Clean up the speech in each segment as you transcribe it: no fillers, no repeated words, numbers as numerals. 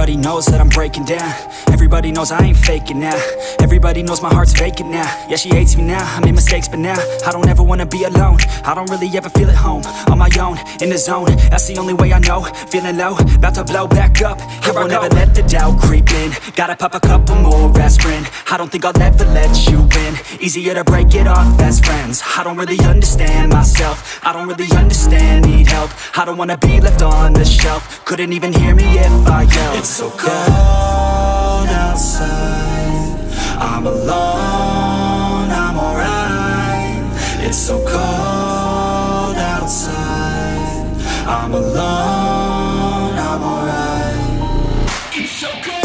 Everybody knows that I'm breaking down. Everybody knows I ain't faking now. Everybody knows my heart's vacant now. Yeah, she hates me now, I made mistakes but now I don't ever wanna be alone. I don't really ever feel at home. On my own, in the zone, that's the only way I know. Feeling low, about to blow back up. Here I won't ever let the doubt creep in. Gotta pop a couple more aspirin. I don't think I'll ever let you in. Easier to break it off best friends. I don't really understand myself. I don't really understand, need help. I don't wanna be left on the shelf. Couldn't even hear me if I yelled. It's so cold outside, I'm alone, I'm alright. It's so cold outside, I'm alone, I'm alright. It's so cold.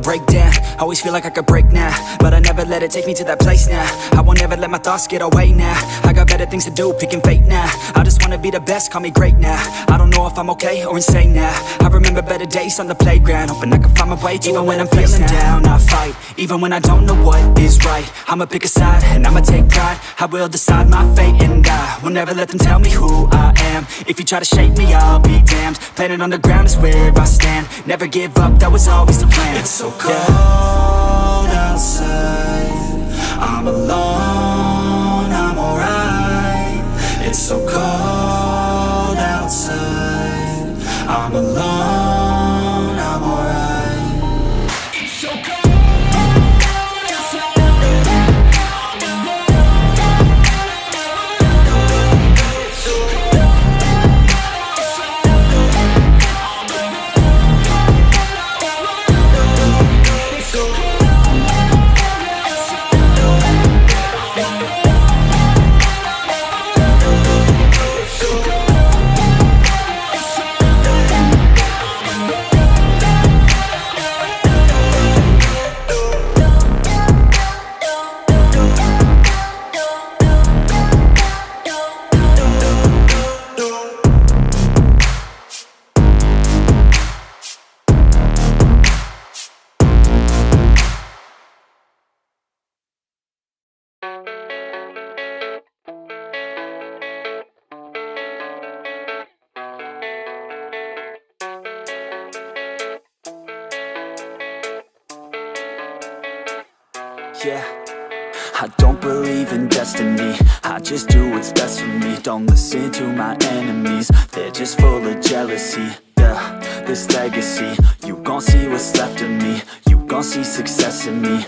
Break down, always feel like I could break now, but I never let it take me to that place now. I won't ever let my thoughts get away now. I got better things to do, picking fate now. I just wanna be the best, call me great now. I don't know if I'm okay or insane now. I remember better days on the playground, hoping I can find my way. Even when I'm feeling down, I fight. Even when I don't know what is right, I'ma pick a side and I'ma take pride. I will decide my fate and I will never let them tell me who I am. If you try to shake me, I'll be damned. Planet on the ground is where I stand. Never give up, that was always the plan. It's so cold outside, I'm alone, I'm alright. It's so cold outside, I'm alone, I'm alright. It's so cold. Yeah, I don't believe in destiny, I just do what's best for me. Don't listen to my enemies, they're just full of jealousy. Yeah, this legacy, you gon' see what's left of me. You gon' see success in me.